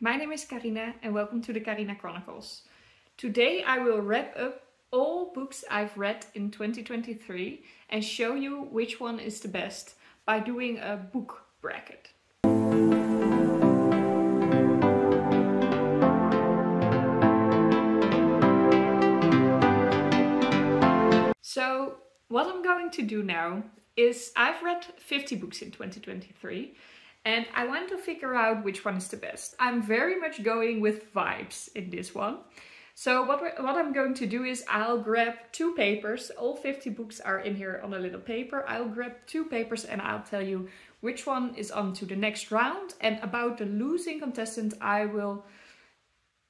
my name is Carina and welcome to the Carina Chronicles. Today I will wrap up all books I've read in 2023 and show you which one is the best by doing a book bracket. So what I'm going to do now is I've read 50 books in 2023 and I want to figure out which one is the best. I'm very much going with vibes in this one. So what I'm going to do is I'll grab two papers. All 50 books are in here on a little paper. I'll grab two papers and I'll tell you which one is on to the next round. And about the losing contestant, I will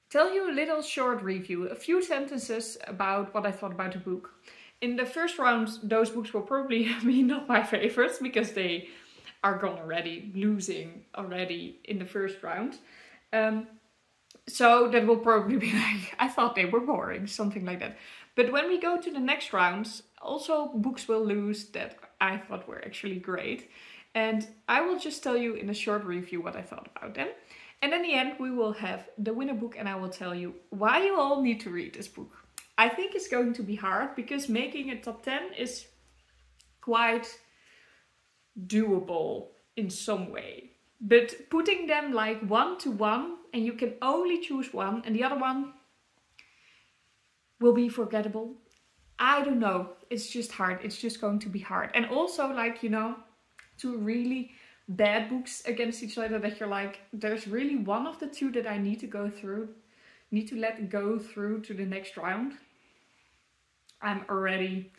tell you a little short review, a few sentences about what I thought about the book. In the first round, those books will probably be not my favorites because they are gone already, losing already in the first round. So that will probably be like, I thought they were boring, something like that. But when we go to the next rounds, also books will lose that I thought were actually great. And I will just tell you in a short review what I thought about them. And in the end, we will have the winner book and I will tell you why you all need to read this book. I think it's going to be hard because making a top 10 is quite doable in some way. But putting them like 1 to 1 and you can only choose one and the other one will be forgettable. I don't know. It's just hard. It's just going to be hard. And also like, you know, two really bad books against each other that you're like, there's really one of the two that I need to go through, need to let go through to the next round. I'm already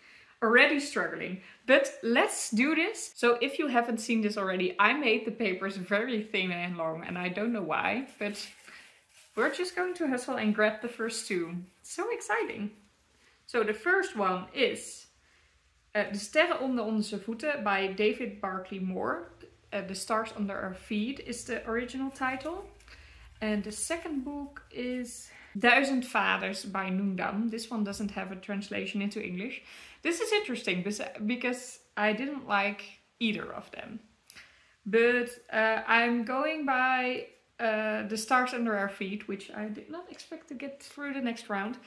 struggling, but let's do this. So if you haven't seen this already, I made the papers very thin and long and I don't know why, but we're just going to hustle and grab the first two. So exciting. So the first one is De Sterren onder onze voeten by David Barclay Moore. The Stars Under Our Feet is the original title. And the second book is Duizend Vaders by Nguyen Dam. This one doesn't have a translation into English. This is interesting because I didn't like either of them. But I'm going by The Stars Under Our Feet, which I did not expect to get through the next round.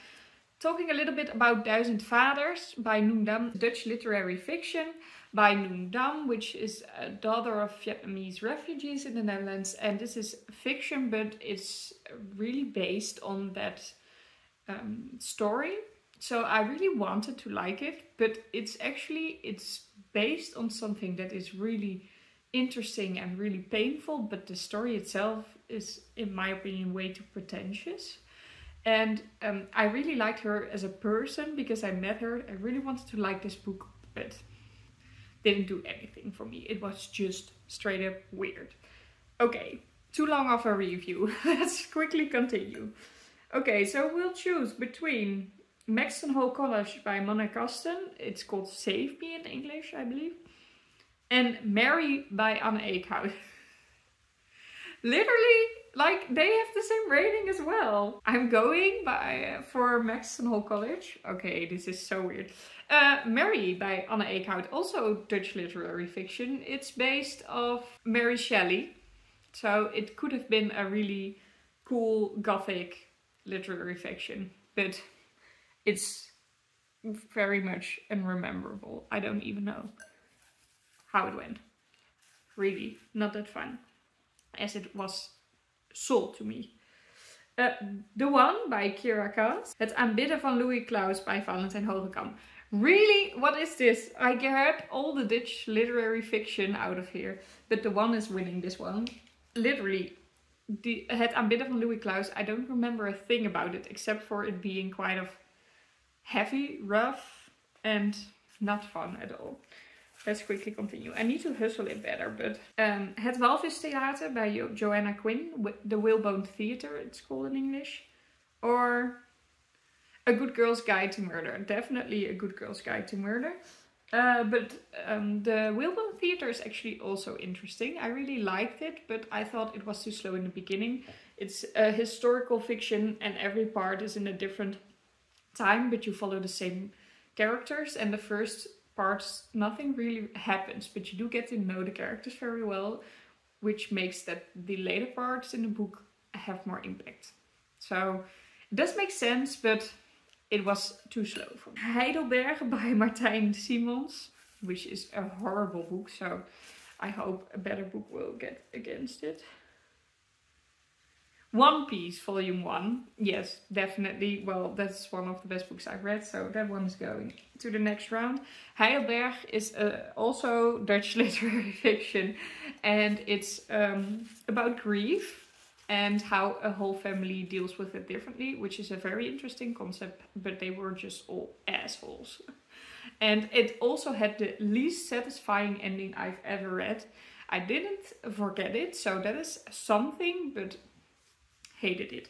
Talking a little bit about Duizend Vaders by Nguyen Dam, Dutch literary fiction by Nguyen Dam, which is a daughter of Vietnamese refugees in the Netherlands. And this is fiction, but it's really based on that story. So I really wanted to like it, but it's based on something that is really interesting and really painful, but the story itself is, in my opinion, way too pretentious. And I really liked her as a person because I met her. I really wanted to like this book, but didn't do anything for me. It was just straight up weird. Okay, too long of a review. Let's quickly continue. Okay, so we'll choose between Maxton Hall College by Mona Kasten. It's called Save Me in English, I believe. And Mary by Anne Eekhout. Literally, like, they have the same rating as well. I'm going for Maxton Hall College. Okay, this is so weird. Mary by Anne Eekhout, also Dutch literary fiction. It's based off Mary Shelley. So it could have been a really cool gothic literary fiction. But it's very much unrememberable. I don't even know how it went. Really, not that fun as it was sold to me. The One by Kira Kaas. Het aanbidden van Louis Claus by Valentijn Hogekamp. Really? What is this? I get all the Dutch literary fiction out of here. But The One is winning this one. Literally. Het aanbidden van Louis Claus. I don't remember a thing about it. Except for it being quite of heavy, rough, and not fun at all. Let's quickly continue. I need to hustle it better, but Het Walvistheater by Joanna Quinn, The Whalebone Theatre, it's called in English. Or A Good Girl's Guide to Murder. Definitely A Good Girl's Guide to Murder. But The Whalebone Theatre is actually also interesting. I really liked it, but I thought it was too slow in the beginning. It's a historical fiction and every part is in a different time, but you follow the same characters, and the first parts nothing really happens, but you do get to know the characters very well, which makes that the later parts in the book have more impact. So it does make sense, but it was too slow for me. Heidelberg by Martijn Simons, which is a horrible book, so I hope a better book will get against it. One Piece, Volume 1. Yes, definitely. Well, that's one of the best books I've read, so that one is going to the next round. Heidelberg is also Dutch literary fiction, and it's about grief and how a whole family deals with it differently, which is a very interesting concept, but they were just all assholes. And it also had the least satisfying ending I've ever read. I didn't forget it, so that is something, but hated it.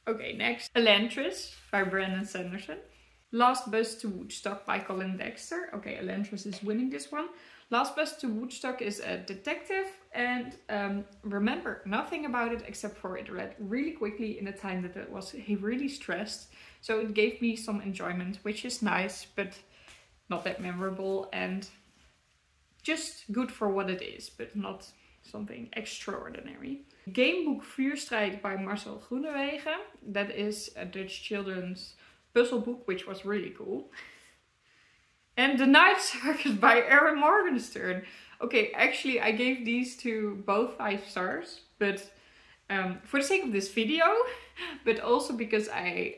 Okay, next. Elantris by Brandon Sanderson. Last Bus to Woodstock by Colin Dexter. Okay, Elantris is winning this one. Last Bus to Woodstock is a detective, and remember nothing about it except for it read really quickly in a time that he really stressed. So it gave me some enjoyment, which is nice, but not that memorable, and just good for what it is, but not something extraordinary. Gamebook Vuurstrijd by Marcel Groenewegen. That is a Dutch children's puzzle book, which was really cool. And The Night Circus by Erin Morgenstern. Okay, actually I gave these two both 5 stars, but for the sake of this video, but also because I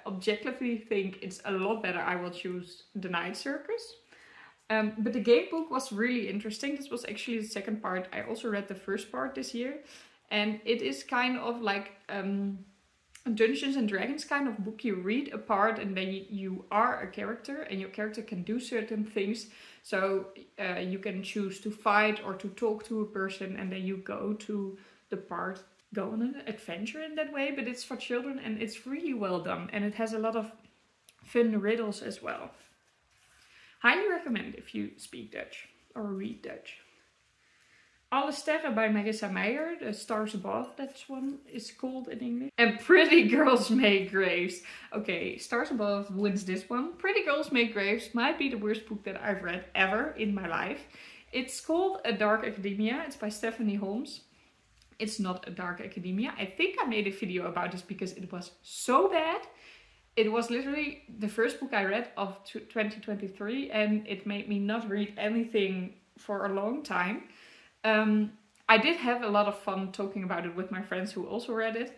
objectively think it's a lot better, I will choose The Night Circus. But the game book was really interesting. This was actually the second part. I also read the first part this year. And it is kind of like a Dungeons and Dragons kind of book. You read a part and then you are a character, and your character can do certain things. So you can choose to fight or to talk to a person, and then you go to the part, go on an adventure in that way. But it's for children and it's really well done. And it has a lot of fun riddles as well. Highly recommend if you speak Dutch or read Dutch. Alle Sterren by Marissa Meyer, The Stars Above, that's one is called in English. And Pretty Girls Make Graves. Okay, Stars Above wins this one. Pretty Girls Make Graves might be the worst book that I've read ever in my life. It's called A Dark Academia. It's by Stephanie Holmes. It's not A Dark Academia. I think I made a video about this because it was so bad. It was literally the first book I read of 2023, and it made me not read anything for a long time. I did have a lot of fun talking about it with my friends who also read it,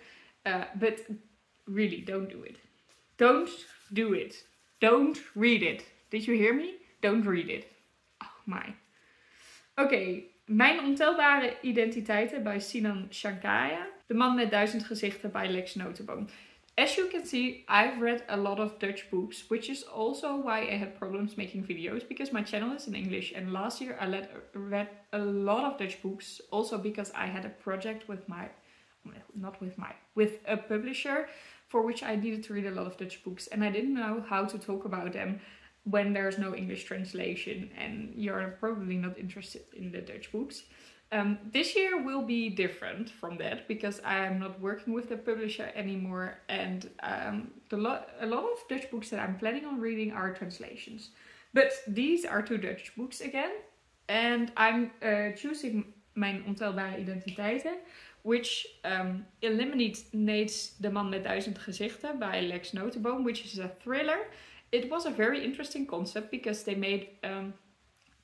but really don't do it. Don't do it. Don't read it. Did you hear me? Don't read it. Oh my. Okay, Mijn Ontelbare Identiteiten by Sinan Shankaya. De Man met 1000 Gezichten by Lex Notenboom. As you can see, I've read a lot of Dutch books, which is also why I had problems making videos, because my channel is in English, and last year I read a lot of Dutch books, also because I had a project with with a publisher for which I needed to read a lot of Dutch books, and I didn't know how to talk about them when there's no English translation and you're probably not interested in the Dutch books. This year will be different from that because I'm not working with the publisher anymore, and a lot of Dutch books that I'm planning on reading are translations. But these are 2 Dutch books again, and I'm choosing Mijn Ontelbare Identiteiten, which eliminates De Man met 1000 Gezichten by Lex Notenboom, which is a thriller. It was a very interesting concept because they made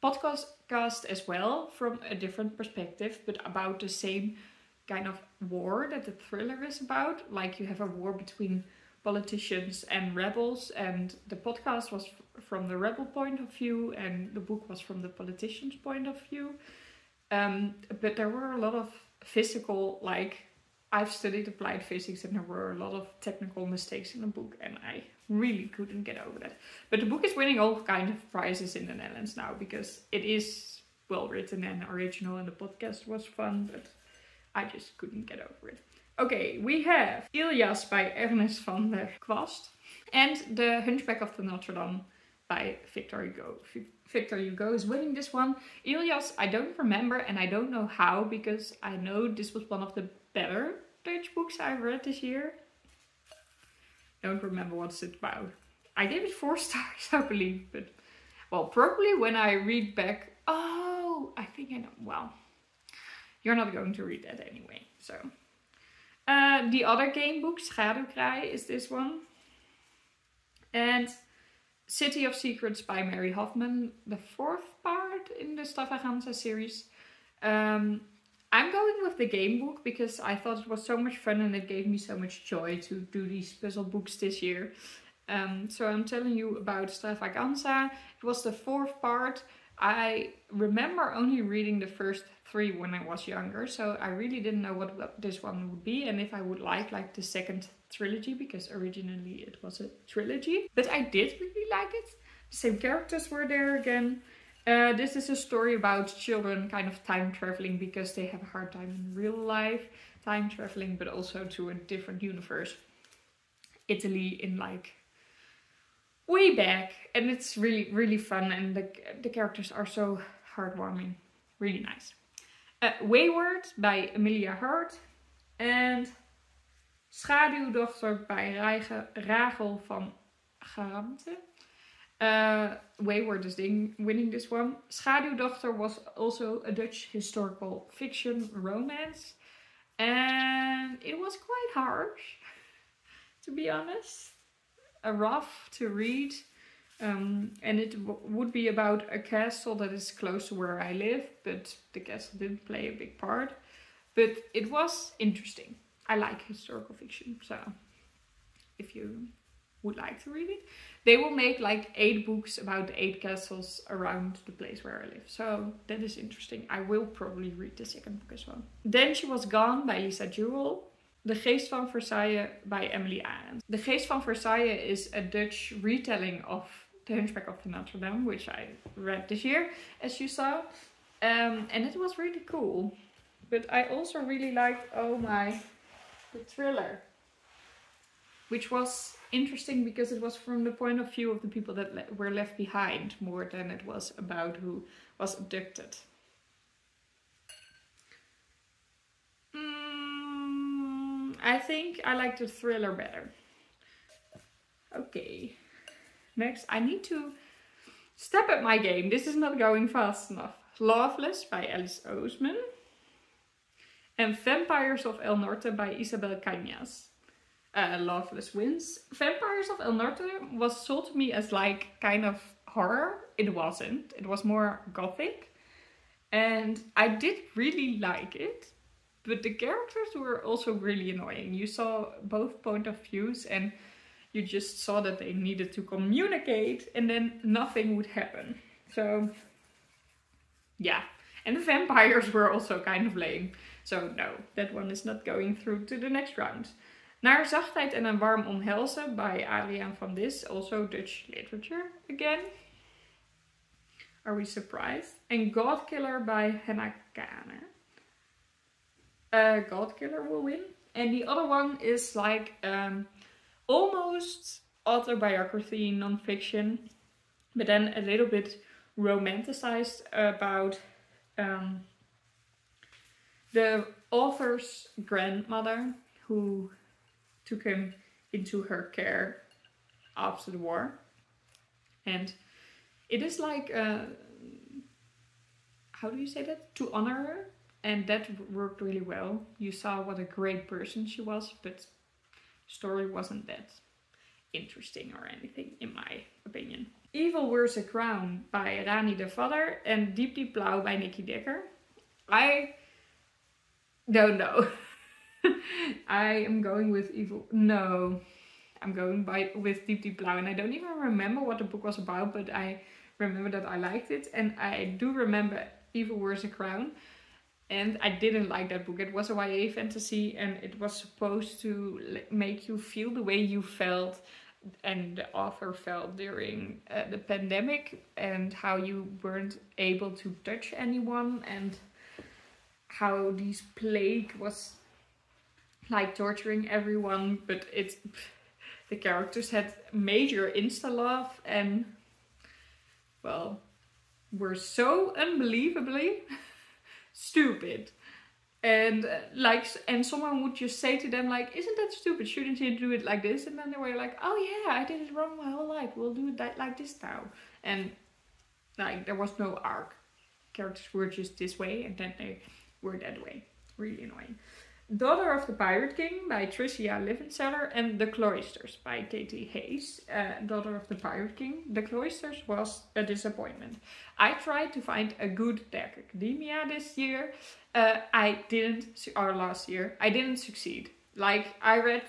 podcast as well from a different perspective, but about the same kind of war that the thriller is about. Like, you have a war between politicians and rebels, and the podcast was from the rebel point of view and the book was from the politician's point of view. But there were a lot of physical, like, I've studied applied physics and there were a lot of technical mistakes in the book, and I really couldn't get over that. But the book is winning all kind of prizes in the Netherlands now because it is well written and original, and the podcast was fun, but I just couldn't get over it. Okay, we have Ilias by Ernest van der Kwast and The Hunchback of Notre Dame by Victor Hugo. Victor Hugo is winning this one. Ilias, I don't remember, and I don't know how, because I know this was one of the better Dutch books I've read this year. Don't remember what's it about. I gave it 4 stars, I believe, but well, probably when I read back, oh, I think I know. Well, you're not going to read that anyway, so. The other game book, Schaduwkraai, is this one. And City of Secrets by Mary Hoffman, the 4th part in the Stravaganza series. I'm going with the game book because I thought it was so much fun and it gave me so much joy to do these puzzle books this year. So I'm telling you about Stravaganza. It was the 4th part. I remember only reading the first 3 when I was younger, so I really didn't know what this one would be and if I would like the second trilogy, because originally it was a trilogy. But I did really like it. The same characters were there again. This is a story about children kind of time traveling because they have a hard time in real life time traveling, but also to a different universe. Italy in like way back, and it's really, really fun, and the characters are so heartwarming. Really nice. Wayward by Emilia Hart and Schaduwdochter by Rachel van Garante. Wayward is winning this one. Schaduwdochter was also a Dutch historical fiction romance, and it was quite harsh, to be honest. Rough to read, and it would be about a castle that is close to where I live, but the castle didn't play a big part. But it was interesting. I like historical fiction, so if you would like to read it, they will make like 8 books about 8 castles around the place where I live, so that is interesting. I will probably read the second book as well. Then She Was Gone by Lisa Jewell. De Geest van Versailles by Emily Arendt. De Geest van Versailles is a Dutch retelling of The Hunchback of Notre Dame, which I read this year, as you saw. And it was really cool. But I also really liked, the thriller. Which was interesting because it was from the point of view of the people that were left behind, more than it was about who was abducted. I think I like the thriller better. Okay. Next, I need to step up my game. This is not going fast enough. Loveless by Alice Oseman. And Vampires of El Norte by Isabel Cañas. Loveless wins. Vampires of El Norte was sold to me as like kind of horror. It wasn't. It was more gothic. And I did really like it. But the characters were also really annoying. You saw both point of views and you just saw that they needed to communicate and then nothing would happen. So, yeah. And the vampires were also kind of lame. So no, that one is not going through to the next round. Naar zachtheid en een warm omhelzen by Adriaan van Dis. Also Dutch literature again. Are we surprised? And Godkiller by Henna Kane. Godkiller will win. And the other one is like almost autobiography, non-fiction, but then a little bit romanticized about the author's grandmother who took him into her care after the war. And it is like, how do you say that? To honor her. And that worked really well. You saw what a great person she was, but the story wasn't that interesting or anything, in my opinion. Evil Wears a Crown by Rani de Vadder and Diep Diep Blauw by Nikki Dekker. I don't know. I am going with I'm going with Diep Diep Blauw, and I don't even remember what the book was about, but I remember that I liked it, and I do remember Evil Wears a Crown. And I didn't like that book. It was a YA fantasy and it was supposed to make you feel the way you felt and the author felt during the pandemic, and how you weren't able to touch anyone, and how this plague was like torturing everyone. But the characters had major insta-love and, well, were so unbelievably stupid. And and someone would just say to them like, isn't that stupid, shouldn't you do it like this? And then they were like, oh yeah, I did it wrong my whole life, we'll do it like this now. And like there was no arc. Characters were just this way and then they were that way. Really annoying. Daughter of the Pirate King by Tricia Livenseller, and The Cloisters by Katie Hayes. Daughter of the Pirate King. The Cloisters was a disappointment. I tried to find a good Dark Academia this year. Last year. I didn't succeed. Like, I read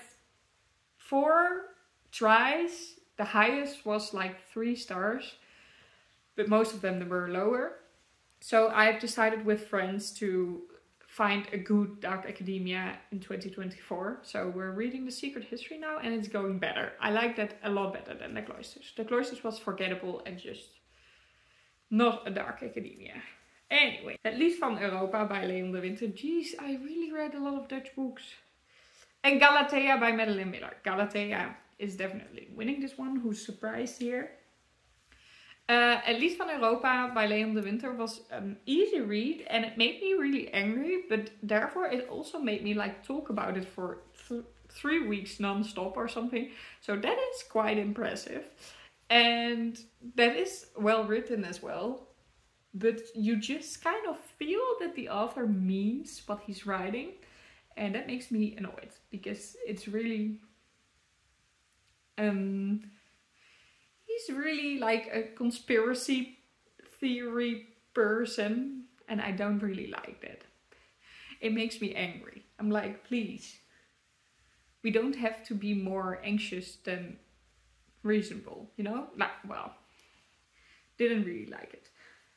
4 tries. The highest was like 3 stars. But most of them were lower. So I've decided with friends to find a good Dark Academia in 2024. So we're reading The Secret History now and it's going better. I like that a lot better than The Cloisters. The Cloisters was forgettable and just not a Dark Academia. Anyway, Het Lied van Europa by Leon de Winter. Jeez, I really read a lot of Dutch books. And Galatea by Madeline Miller. Galatea is definitely winning this one. Who's surprised here? Het Lied van Europa by Leon de Winter was an easy read and it made me really angry, but therefore it also made me like talk about it for 3 weeks non-stop or something. So that is quite impressive. And that is well written as well. But you just kind of feel that the author means what he's writing. And that makes me annoyed because it's really... he's really like a conspiracy theory person and I don't really like that. It makes me angry. I'm like, please, we don't have to be more anxious than reasonable, you know? Like, well, didn't really like it.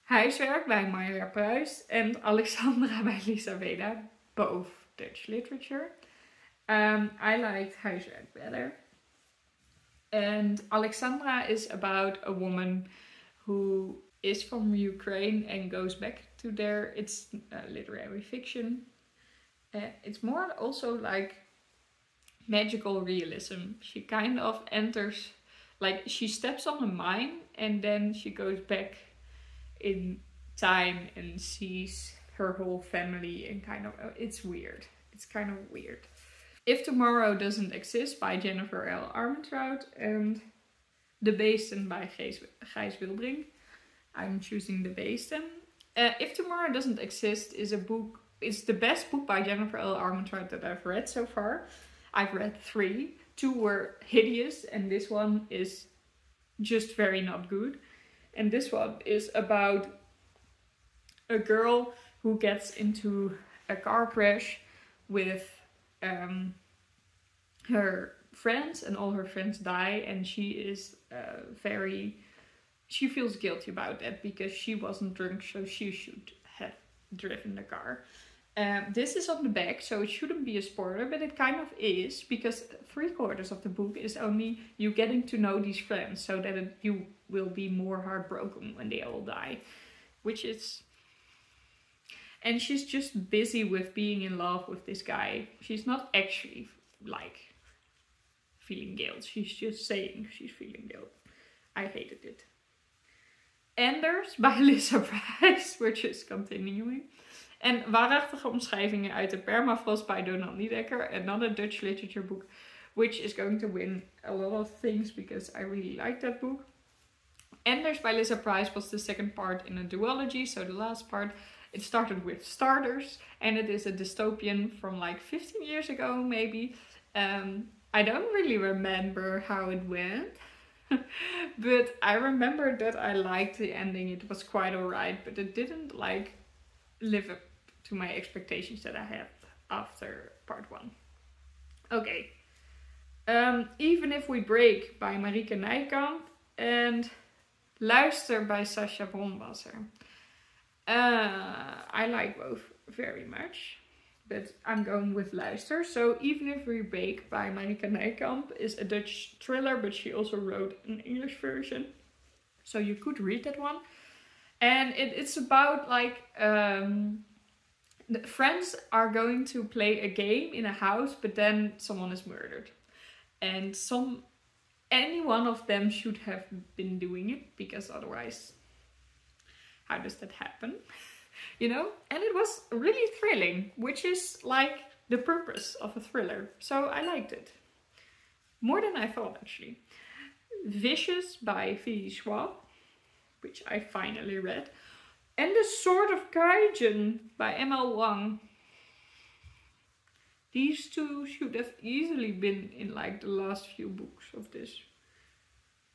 Huiswerk by Maya Pruis and Alexandra by Lisa Weda, both Dutch literature. I liked Huiswerk better. And Alexandra is about a woman who is from Ukraine and goes back to there. It's literary fiction. It's more also like magical realism. She kind of enters, like she steps on a mine and then she goes back in time and sees her whole family and kind of, it's weird. It's kind of weird. If Tomorrow Doesn't Exist by Jennifer L. Armentrout and De Beesten by Gijs Wilbrink. I'm choosing De Beesten. If Tomorrow Doesn't Exist is a book, it's the best book by Jennifer L. Armentrout that I've read so far. I've read 3. 2 were hideous and this one is just very not good. And this one is about a girl who gets into a car crash with her friends and all her friends die and she is she feels guilty about that because she wasn't drunk so she should have driven the car. This is on the back so it shouldn't be a spoiler but it kind of is because 3/4 of the book is only you getting to know these friends so that you will be more heartbroken when they all die, which is... And she's just busy with being in love with this guy. She's not actually like feeling guilt. She's just saying she's feeling guilt. I hated it. Anders by Lisa Price, which is continuing. En Waarachtige Omschrijvingen uit de Permafrost by Donald Niedecker. Another Dutch literature book, which is going to win a lot of things because I really like that book. Anders by Lisa Price was the second part in a duology, so the last part... It started with Starters and it is a dystopian from like 15 years ago maybe. I don't really remember how it went. But I remember that I liked the ending. It was quite alright, but it didn't like live up to my expectations that I had after part 1. Okay. Even If We Break by Marieke Nijkamp and Luister by Sascha Bronwasser. I like both very much, but I'm going with Luister. So Even If We Break by Marieke Nijkamp is a Dutch thriller, but she also wrote an English version. So you could read that one. And it's about like, the friends are going to play a game in a house, but then someone is murdered. And any one of them should have been doing it, because otherwise... How does that happen? You know? And it was really thrilling, which is like the purpose of a thriller. So I liked it. More than I thought, actually. Vicious by V. Schwab, which I finally read. And The Sword of Gaijin by M.L. Wang. These two should have easily been in like the last few books of this.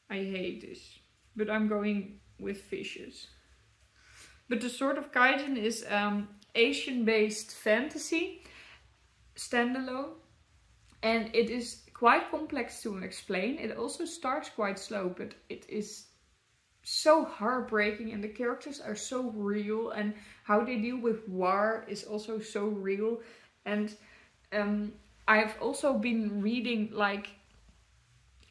I hate this, but I'm going with fishes. But The Sword of Kaijin is Asian-based fantasy, standalone, and it is quite complex to explain. It also starts quite slow, but it is so heartbreaking, and the characters are so real, and how they deal with war is also so real. And I've also been reading like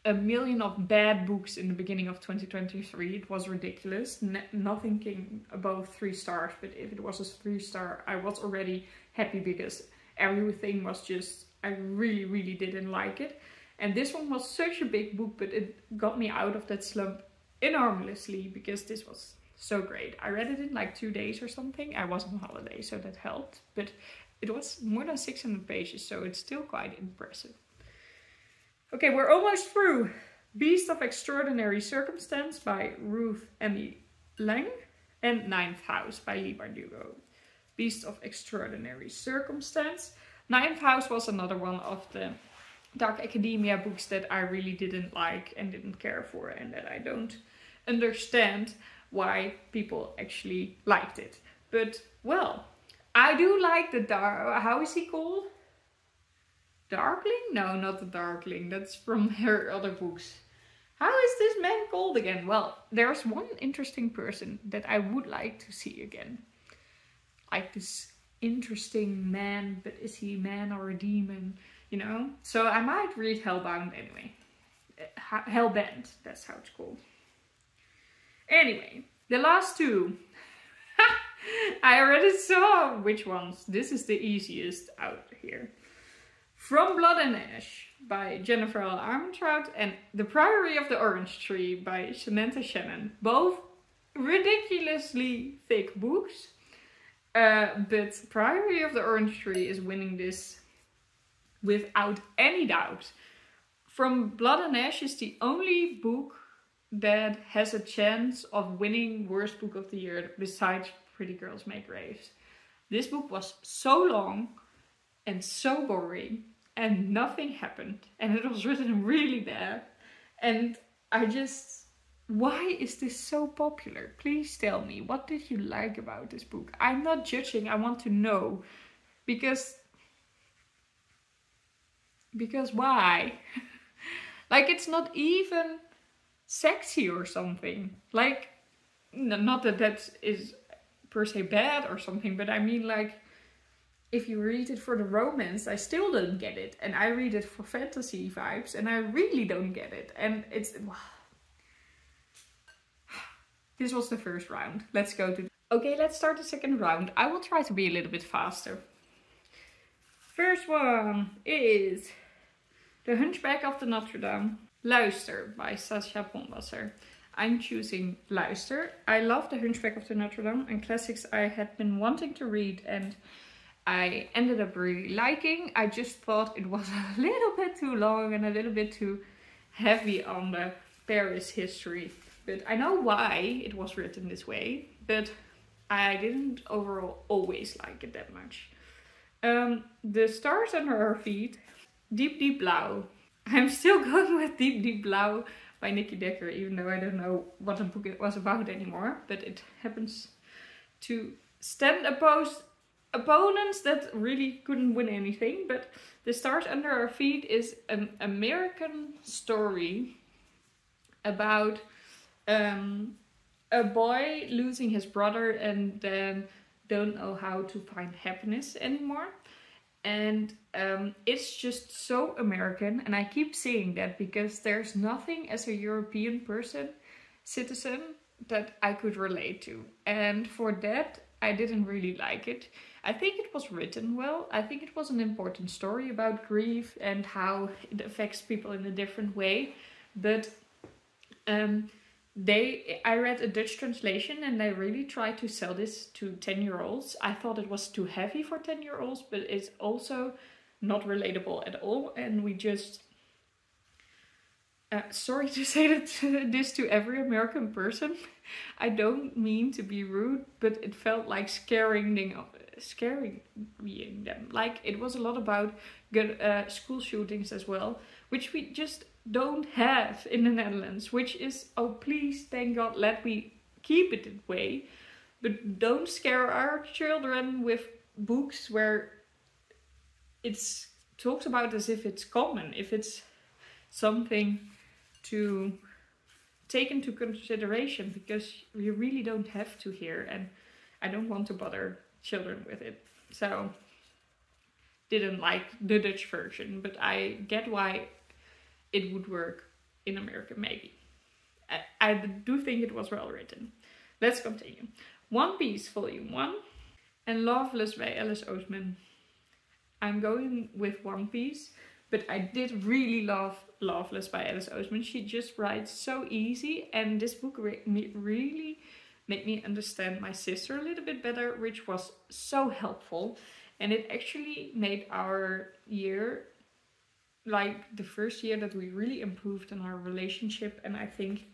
a million of bad books in the beginning of 2023. It was ridiculous. Nothing came above 3 stars, but if it was a 3-star, I was already happy, because everything was just, I really didn't like it. And this one was such a big book, but it got me out of that slump enormously, because this was so great. I read it in like 2 days or something. I was on holiday, so that helped, but it was more than 600 pages, so it's still quite impressive. Okay, we're almost through. Beast of Extraordinary Circumstance by Ruth Emmy Lang, and Ninth House by Leigh Bardugo. Beast of Extraordinary Circumstance. Ninth House was another one of the Dark Academia books that I really didn't like and didn't care for, and that I don't understand why people actually liked it. But, well, I do like the how is he called? Darkling? No, not the Darkling. That's from her other books. How is this man called again? Well, there's one interesting person that I would like to see again. Like this interesting man, but is he a man or a demon? You know? So I might read Hellbound anyway. Hellbent, that's how it's called. Anyway, the last two. I already saw which ones. This is the easiest out here. From Blood and Ash by Jennifer L. Armentrout, and The Priory of the Orange Tree by Samantha Shannon. Both ridiculously thick books, but Priory of the Orange Tree is winning this without any doubt. From Blood and Ash is the only book that has a chance of winning Worst Book of the Year besides Pretty Girls Make Graves. This book was so long and so boring, and nothing happened, and it was written really bad, and I just, why is this so popular? Please tell me, what did you like about this book? I'm not judging, I want to know, because why? Like, it's not even sexy or something, like, not that that is per se bad or something, but I mean, like, if you read it for the romance, I still don't get it. And I read it for fantasy vibes, and I really don't get it. And it's... This was the first round. Let's go to... Okay, let's start the second round. I will try to be a little bit faster. First one is The Hunchback of the Notre Dame. Luister by Sascha Ponwasser. I'm choosing Luister. I love The Hunchback of the Notre Dame, and classics I had been wanting to read, and I ended up really liking. I just thought it was a little bit too long and a little bit too heavy on the Paris history. But I know why it was written this way, but I didn't overall always like it that much. The Stars Under Our Feet, Diep Diep Blauw. I'm still going with Diep Diep Blauw by Nikki Decker, even though I don't know what the book it was about anymore. But it happens to stand opponents that really couldn't win anything. But The Stars Under Our Feet is an American story about a boy losing his brother and then don't know how to find happiness anymore. And it's just so American, and I keep saying that because there's nothing as a European citizen that I could relate to. And for that, I didn't really like it. I think it was written well. I think it was an important story about grief and how it affects people in a different way. But I read a Dutch translation, and they really tried to sell this to 10-year-olds. I thought it was too heavy for 10-year-olds, but it's also not relatable at all. And we just sorry to say this to every American person. I don't mean to be rude, but it felt like scaring them. Like, it was a lot about good school shootings as well, which we just don't have in the Netherlands. Which is, oh please, thank God, let me keep it that way. But don't scare our children with books where it's talked about as if it's common, if it's something to take into consideration, because we really don't have to here, and I don't want to bother children with it. So, didn't like the Dutch version, but I get why it would work in America, maybe. I do think it was well written. Let's continue. One Piece Volume 1 and Loveless by Alice Oseman. I'm going with One Piece, but I did really love Loveless by Alice Oseman. She just writes so easy, and this book really made me understand my sister a little bit better, which was so helpful. And it actually made our year, like the first year that we really improved in our relationship, and I think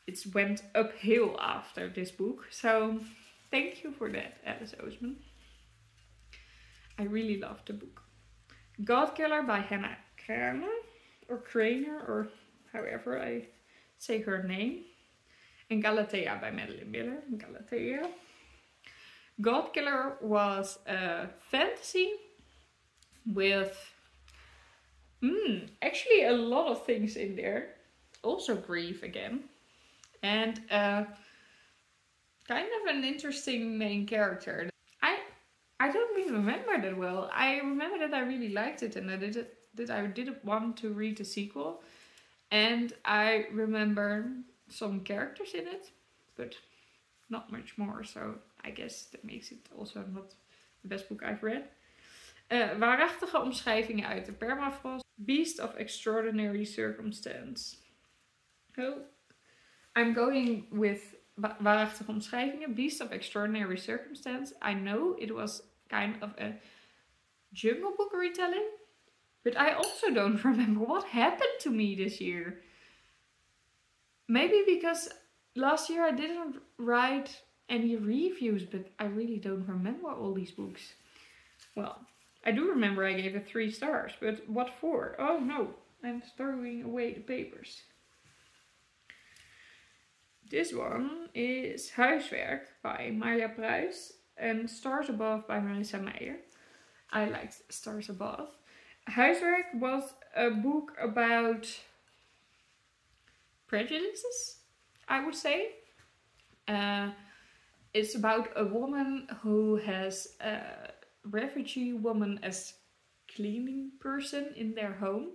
it went uphill after this book. So thank you for that, Alice Oseman. I really loved the book. God Killer by Hannah Kramer, or Craner, or however I say her name. And Galatea by Madeline Miller. Galatea. God Killer was a fantasy with actually a lot of things in there. Also grief again. And kind of an interesting main character. I don't really remember that well. I remember that I really liked it, and I did want to read the sequel. And I remember some characters in it, but not much more. So I guess that makes it also not the best book I've read. Waarachtige omschrijvingen uit de permafrost. Beast of Extraordinary Circumstance. Oh, I'm going with Waarachtige omschrijvingen. Beast of Extraordinary Circumstance. I know it was kind of a Jungle Book retelling, but I also don't remember what happened to me this year. Maybe because last year I didn't write any reviews, but I really don't remember all these books. Well, I do remember I gave it 3 stars, but what for? Oh no, I'm throwing away the papers. This one is Huiswerk by Marja Pruis and Stars Above by Marissa Meyer. I liked Stars Above. Huiswerk was a book about prejudices, I would say. It's about a woman who has a refugee woman as cleaning person in their home,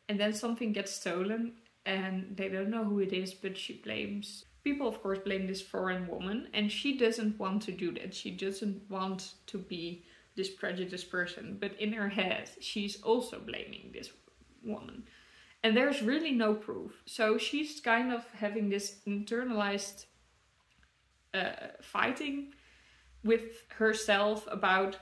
and then something gets stolen and they don't know who it is, but people of course blame this foreign woman, and she doesn't want to do that. She doesn't want to be this prejudiced person, but in her head she's also blaming this woman. And there's really no proof. So she's kind of having this internalized fighting with herself about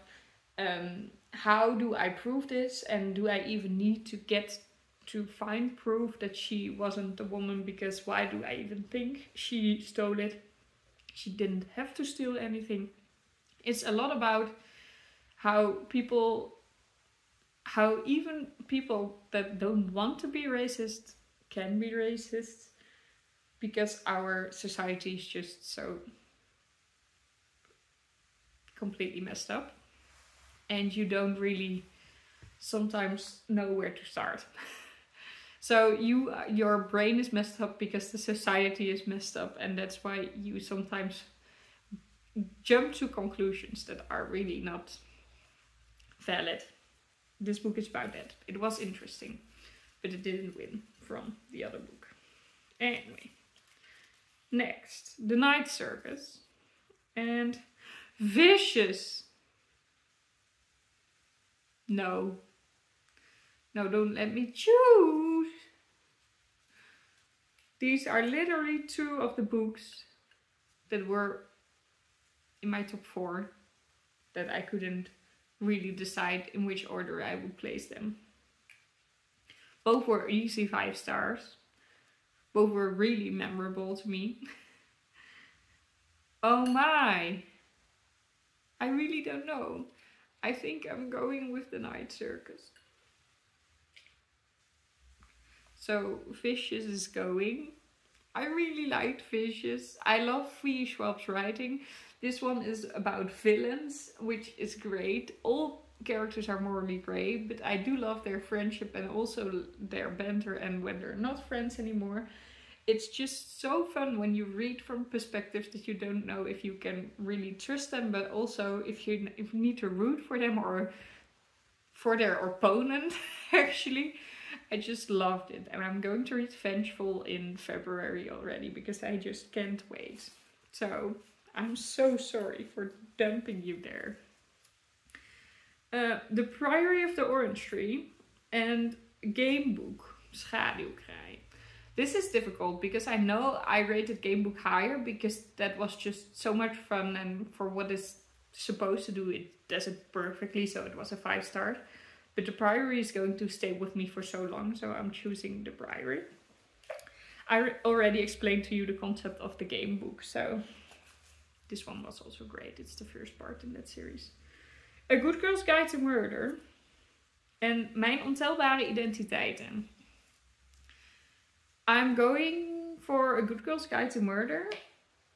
how do I prove this, and do I even need to get to find proof that she wasn't the woman, because why do I even think she stole it? She didn't have to steal anything. It's a lot about how even people that don't want to be racist can be racist, because our society is just so completely messed up, and you don't really sometimes know where to start. So your brain is messed up because the society is messed up, and that's why you sometimes jump to conclusions that are really not valid. This book is about that. It was interesting, but it didn't win from the other book. Anyway, next, The Night Circus and Vicious. No, don't let me choose. These are literally 2 of the books that were in my top 4 that I couldn't really decide in which order I would place them. Both were easy 5 stars. Both were really memorable to me. Oh my! I really don't know. I think I'm going with The Night Circus. So Vicious is going. I really liked Vicious. I love V. Schwab's writing. This one is about villains, which is great. All characters are morally grey, but I do love their friendship and also their banter and when they're not friends anymore. It's just so fun when you read from perspectives that you don't know if you can really trust them, but also if you need to root for them or for their opponent, actually. I just loved it. And I'm going to read Vengeful in February already because I just can't wait. So I'm so sorry for dumping you there. The Priory of the Orange Tree and Gamebook, Schaduwkraai. This is difficult because I know I rated Gamebook higher because that was just so much fun, and for what it's supposed to do, it does it perfectly, so it was a 5-star. But the Priory is going to stay with me for so long, so I'm choosing the Priory. I already explained to you the concept of the Gamebook, so this one was also great. It's the first part in that series. A Good Girl's Guide to Murder en Mijn Ontelbare Identiteiten. I'm going for A Good Girl's Guide to Murder,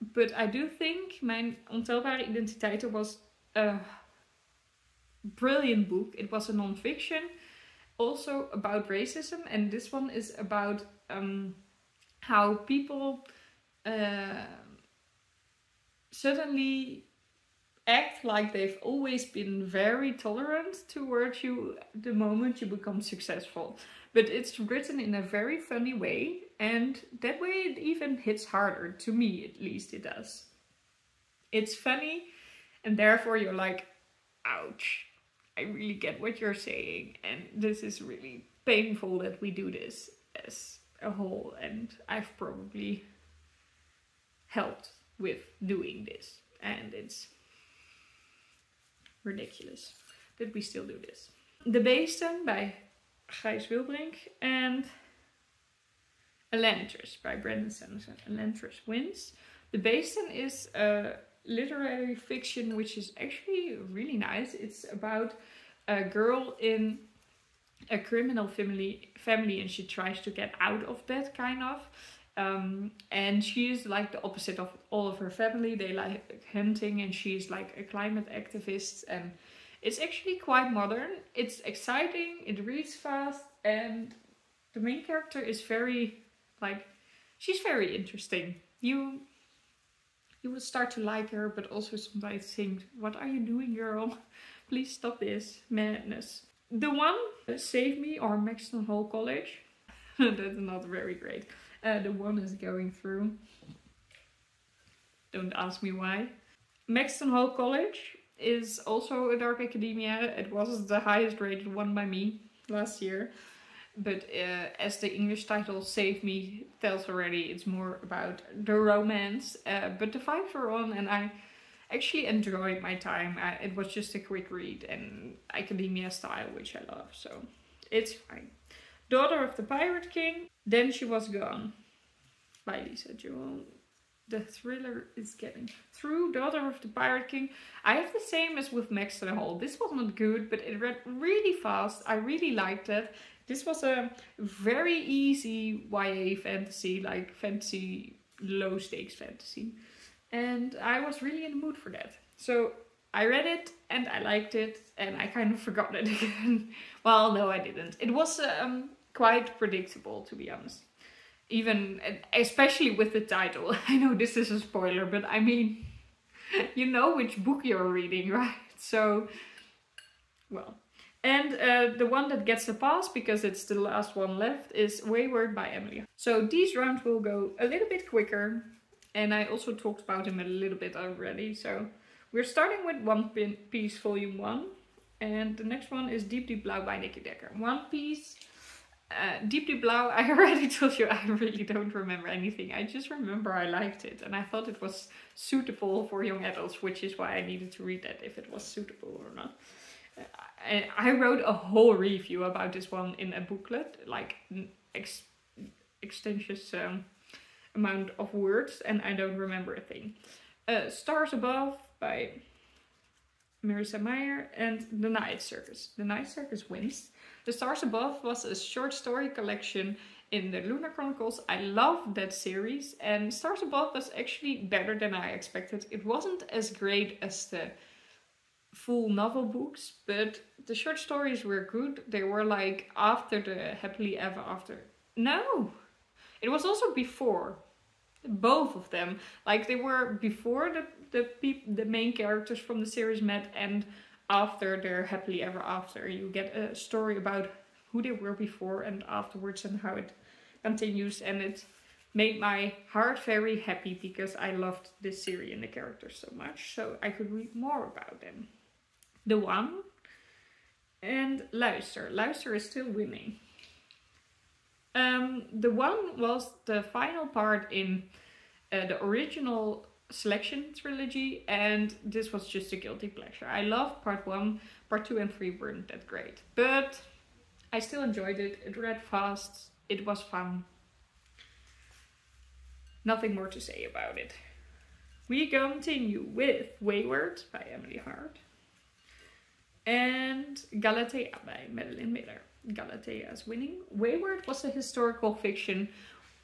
but I do think Mijn Ontelbare Identiteiten was a brilliant book. It was a non-fiction, also about racism, and this one is about how people suddenly act like they've always been very tolerant towards you the moment you become successful. But it's written in a very funny way, and that way it even hits harder, to me at least it does. It's funny, and therefore you're like, ouch, I really get what you're saying, and this is really painful that we do this as a whole, and I've probably helped with doing this, and it's ridiculous that we still do this. De Beesten by Gijs Wilbrink and Elantris by Brandon Sanderson. Elantris wins. De Beesten is a literary fiction which is actually really nice. It's about a girl in a criminal family and she tries to get out of that, kind of. And she is like the opposite of all of her family. They like hunting and she's like a climate activist, and it's actually quite modern. It's exciting, it reads fast, and the main character is very, like, she's very interesting. You will start to like her, but also sometimes think, what are you doing, girl? Please stop this madness. The one, Save Me, or Maxton Hall College. That's not very great. The one is going through. Don't ask me why. Maxton Hall College is also a dark academia. It was the highest rated one by me last year. But as the English title Save Me tells already, it's more about the romance. But the vibes were on and I actually enjoyed my time. It was just a quick read and academia style, which I love. So it's fine. Daughter of the Pirate King. Then She Was Gone by Lisa Jewell. The thriller is getting through. Daughter of the Pirate King. I have the same as with Maxton Hall. This was not good, but it read really fast. I really liked it. This was a very easy YA fantasy, like fantasy, low stakes fantasy. And I was really in the mood for that. So I read it and I liked it and I kind of forgot it again. Well, no, I didn't. It was quite predictable, to be honest. Even, especially with the title. I know this is a spoiler, but I mean, you know which book you're reading, right? So, well. And the one that gets a pass, because it's the last one left, is Wayward by Emily. So these rounds will go a little bit quicker. And I also talked about him a little bit already. So we're starting with One Piece Volume 1. And the next one is Diep Diep Blauw by Nikki Decker. One Piece, Diep Diep Blauw, I already told you I really don't remember anything. I just remember I liked it. And I thought it was suitable for young adults, which is why I needed to read that, if it was suitable or not. I wrote a whole review about this one in a booklet, like extensive amount of words and I don't remember a thing. Stars Above by Marissa Meyer and The Night Circus. The Night Circus wins. The Stars Above was a short story collection in the Lunar Chronicles. I loved that series, and Stars Above was actually better than I expected. It wasn't as great as the full novel books, but the short stories were good. They were like after the Happily Ever After. No, it was also before. Both of them, like they were before the main characters from the series met and after their Happily Ever After. You get a story about who they were before and afterwards and how it continues, and it made my heart very happy because I loved this series and the characters so much, so I could read more about them. The One and Luister. Luister is still winning. The One was the final part in the original Selection trilogy, and this was just a guilty pleasure. I loved part 1, part 2 and 3 weren't that great, but I still enjoyed it. It read fast, it was fun. Nothing more to say about it. We continue with Wayward by Emily Hart and Galatea by Madeline Miller. Galatea is winning. Wayward was a historical fiction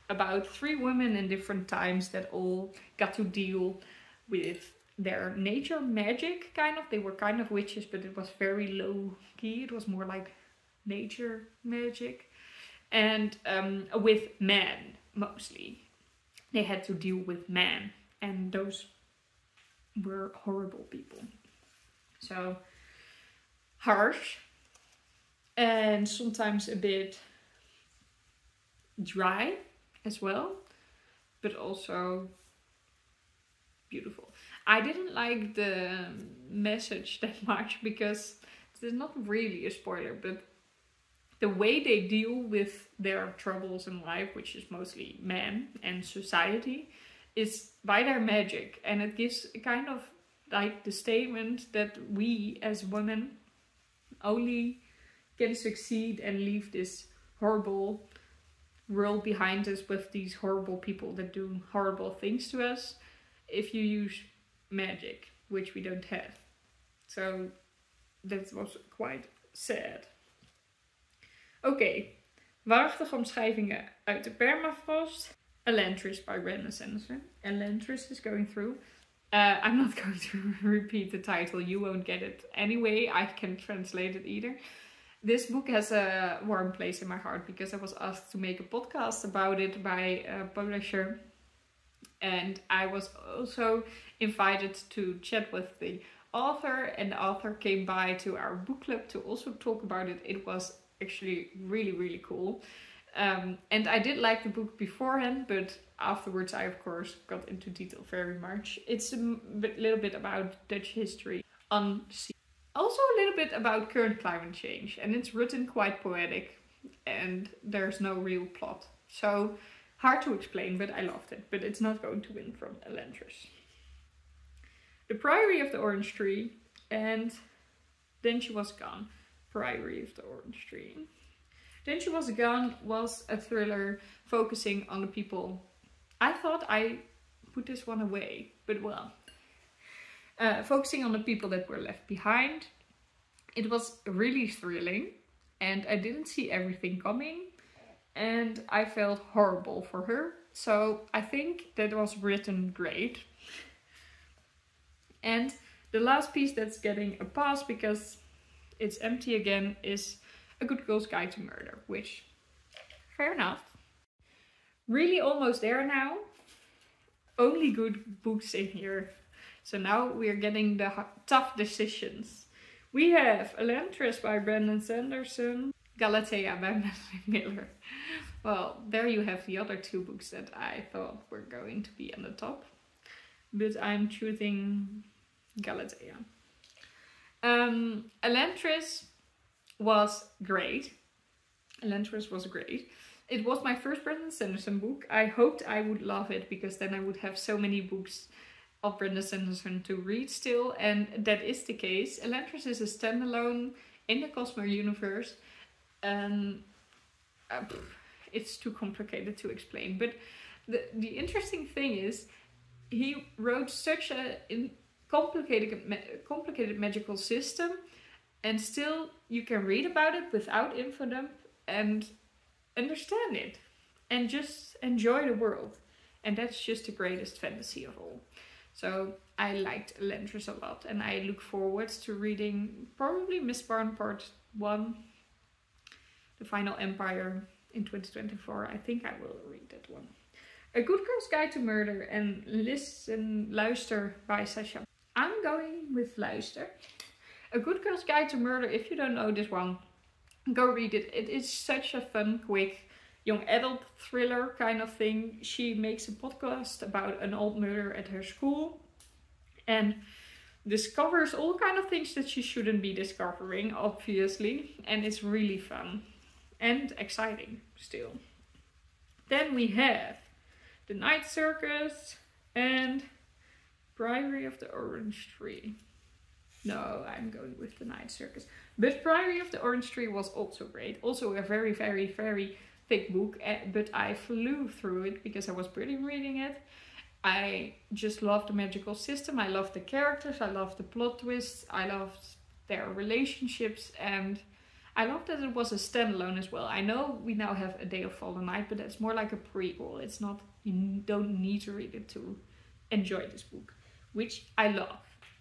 about 3 women in different times that all got to deal with their nature magic, kind of. They were kind of witches, but it was very low key. It was more like nature magic. And with men, mostly. They had to deal with men, and those were horrible people. So, harsh. And sometimes a bit dry as well, but also beautiful. I didn't like the message that much because it's not really a spoiler, but the way they deal with their troubles in life, which is mostly men and society, is by their magic. And it gives kind of like the statement that we as women only can succeed and leave this horrible world behind us with these horrible people that do horrible things to us if you use magic, which we don't have. So that was quite sad. Oké, Waarachtige omschrijvingen uit de permafrost. Elantris by Brandon Sanderson. Elantris is going through. I'm not going to repeat the title, you won't get it anyway, I can't translate it either. This book has a warm place in my heart because I was asked to make a podcast about it by a publisher. And I was also invited to chat with the author, and the author came by to our book club to also talk about it. It was actually really, really cool. And I did like the book beforehand, but afterwards I of course got into detail very much. It's a little bit about Dutch history on sea. Also a little bit about current climate change, and it's written quite poetic and there's no real plot. So hard to explain, but I loved it. But it's not going to win from Elantris. The Priory of the Orange Tree and Then She Was Gone. Priory of the Orange Tree. Then She Was Gone was a thriller focusing on the people. I thought I put this one away, but well. Focusing on the people that were left behind. It was really thrilling and I didn't see everything coming and I felt horrible for her. So I think that was written great. And the last piece that's getting a pass because it's empty again is A Good Girl's Guide to Murder, which, fair enough. Really almost there now. Only good books in here. So now we're getting the tough decisions. We have Elantris by Brandon Sanderson, Galatea by Madeline Miller. Well, there you have the other 2 books that I thought were going to be on the top. But I'm choosing Galatea. Elantris was great. Elantris was great. It was my first Brandon Sanderson book. I hoped I would love it because then I would have so many books of Brandon Sanderson to read still, and that is the case. Elantris is a standalone in the Cosmere universe. It it's too complicated to explain. But the interesting thing is, he wrote such a complicated magical system, and still you can read about it without info dump and understand it and just enjoy the world. And that's just the greatest fantasy of all. So I liked Elantris a lot, and I look forward to reading probably Mistborn Part 1, The Final Empire, in 2024. I think I will read that one. A Good Girl's Guide to Murder and Luister by Sascha. I'm going with Luister. A Good Girl's Guide to Murder, if you don't know this one, go read it. It is such a fun, quick, young adult thriller kind of thing. She makes a podcast about an old murder at her school and discovers all kind of things that she shouldn't be discovering, obviously. And it's really fun and exciting still. Then we have The Night Circus and Priory of the Orange Tree. No, I'm going with The Night Circus. But Priory of the Orange Tree was also great. Also a very, very, very thick book. But I flew through it because I was pretty reading it. I just love the magical system. I love the characters. I love the plot twists. I loved their relationships. And I love that it was a standalone as well. I know we now have A Day of Fallen Night, but that's more like a prequel. It's not, you don't need to read it to enjoy this book, which I love.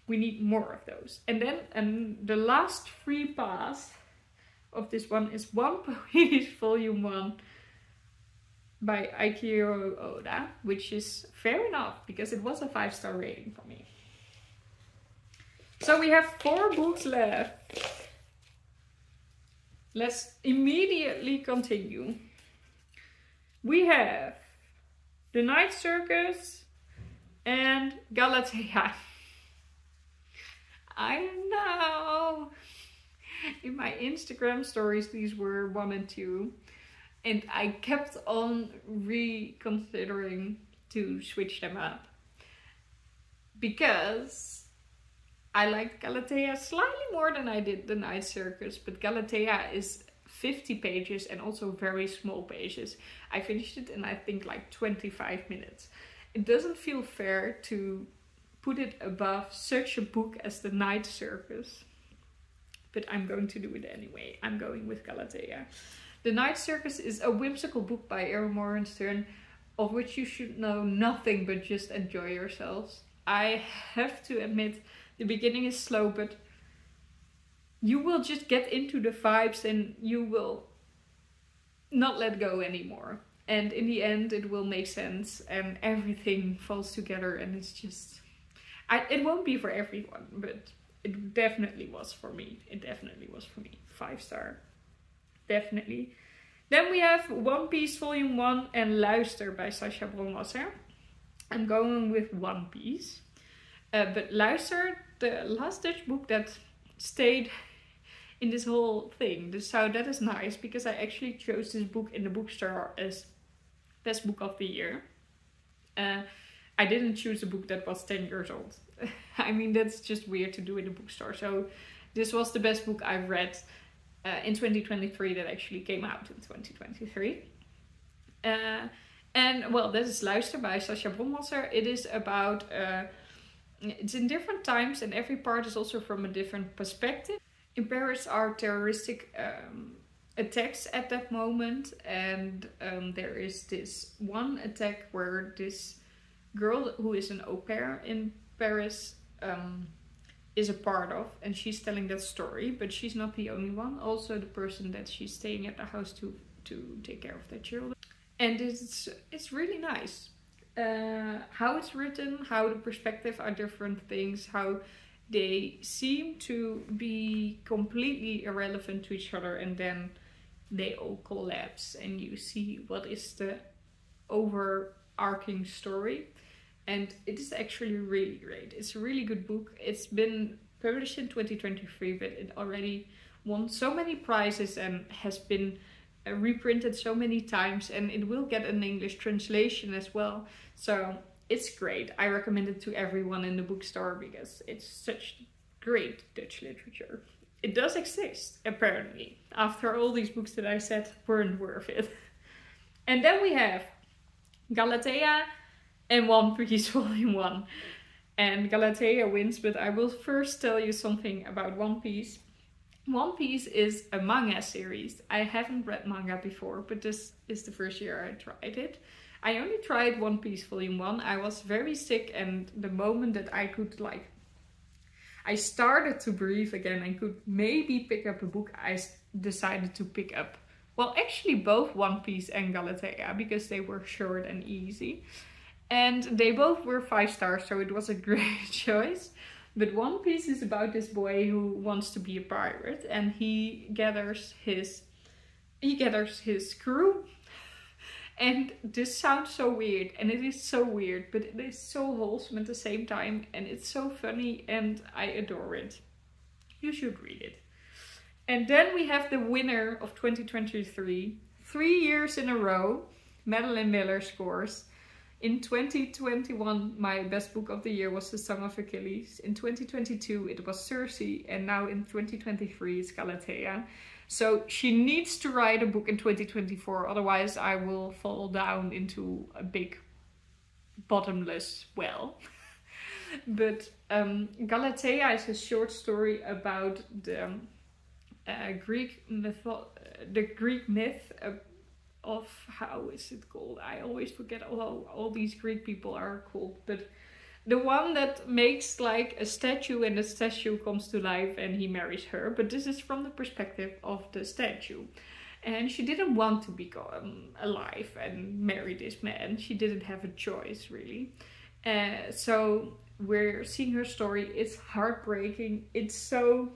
We need more of those. And then the last free pass of this one is One Piece Volume 1 by Aikiro Oda, which is fair enough because it was a 5-star rating for me. So we have 4 books left. Let's immediately continue. We have The Night Circus and Galatea. I know. In my Instagram stories, these were 1 and 2. And I kept on reconsidering to switch them up. Because I liked Galatea slightly more than I did The Night Circus. But Galatea is 50 pages and also very small pages. I finished it in I think like 25 minutes. It doesn't feel fair to put it above such a book as The Night Circus. But I'm going to do it anyway. I'm going with Galatea. The Night Circus is a whimsical book by Erin Morgenstern, of which you should know nothing but just enjoy yourselves. I have to admit, the beginning is slow, but you will just get into the vibes and you will not let go anymore. And in the end, it will make sense and everything falls together, and it's just... it won't be for everyone, but it definitely was for me. It definitely was for me. 5-star. Definitely. Then we have One Piece Volume 1 and Luister by Sascha Bronwasser. I'm going with One Piece. But Luister, the last Dutch book that stayed in this whole thing. So that is nice, because I actually chose this book in the bookstore as best book of the year. I didn't choose a book that was 10 years old. I mean, that's just weird to do in a bookstore. So this was the best book I've read in 2023 that actually came out in 2023. And well, this is Luister by Sascha Bronwasser. It is about, it's in different times and every part is also from a different perspective. In Paris are terroristic attacks at that moment, and there is this one attack where this girl who is an au pair in Paris is a part of, and she's telling that story, but she's not the only one. Also the person that she's staying at the house to take care of their children. And it's really nice. How it's written, how the perspective are different things, how they seem to be completely irrelevant to each other, and then they all collapse and you see what is the overarching story. And it is actually really great. It's a really good book. It's been published in 2023, but it already won so many prizes and has been reprinted so many times, and it will get an English translation as well. So it's great. I recommend it to everyone in the bookstore because it's such great Dutch literature. It does exist, apparently, after all these books that I said weren't worth it. And then we have Galatea and One Piece Volume 1. And Galatea wins, but I will first tell you something about One Piece. One Piece is a manga series. I haven't read manga before, but this is the first year I tried it. I only tried One Piece Volume 1. I was very sick, and the moment that I could I started to breathe again and could maybe pick up a book, I decided to pick up, well, actually both One Piece and Galatea, because they were short and easy. And they both were 5 stars, so it was a great choice. But One Piece is about this boy who wants to be a pirate, and he gathers his crew. And this sounds so weird, and it is so weird, but it is so wholesome at the same time, and it's so funny, and I adore it. You should read it. And then we have the winner of 2023. 3 years in a row, Madeline Miller scores. In 2021, my best book of the year was The Song of Achilles. In 2022, it was Circe, and now in 2023, it's Galatea. So she needs to write a book in 2024, otherwise I will fall down into a big bottomless well. But Galatea is a short story about the Greek myth of, how is it called? I always forget all these Greek people are called, but the one that makes like a statue, and the statue comes to life and he marries her. But this is from the perspective of the statue. And she didn't want to become alive and marry this man. She didn't have a choice, really. So we're seeing her story. It's heartbreaking. It's so,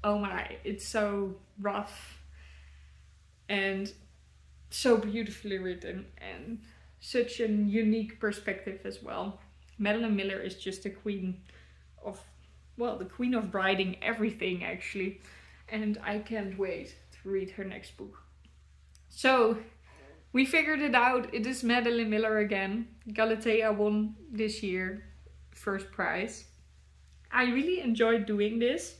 oh my, it's so rough. And so beautifully written. And such a unique perspective as well. Madeline Miller is just the queen of, well, the queen of writing everything, actually. And I can't wait to read her next book. So, we figured it out. It is Madeline Miller again. Galatea won this year, first prize. I really enjoyed doing this.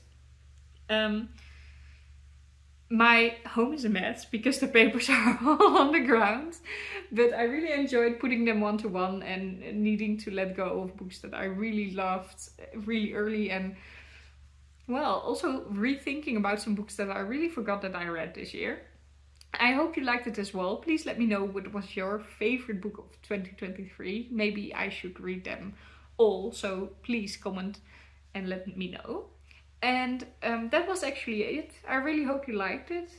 My home is a mess because the papers are all on the ground, but I really enjoyed putting them one to one and needing to let go of books that I really loved really early, and well, also rethinking about some books that I really forgot that I read this year. I hope you liked it as well. Please let me know what was your favorite book of 2023. Maybe I should read them all, so please comment and let me know. And that was actually it. I really hope you liked it.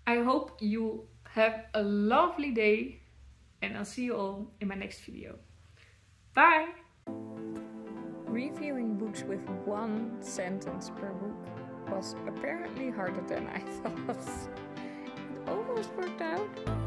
I hope you have a lovely day, and I'll see you all in my next video. Bye! Reviewing books with 1 sentence per book was apparently harder than I thought. It almost worked out.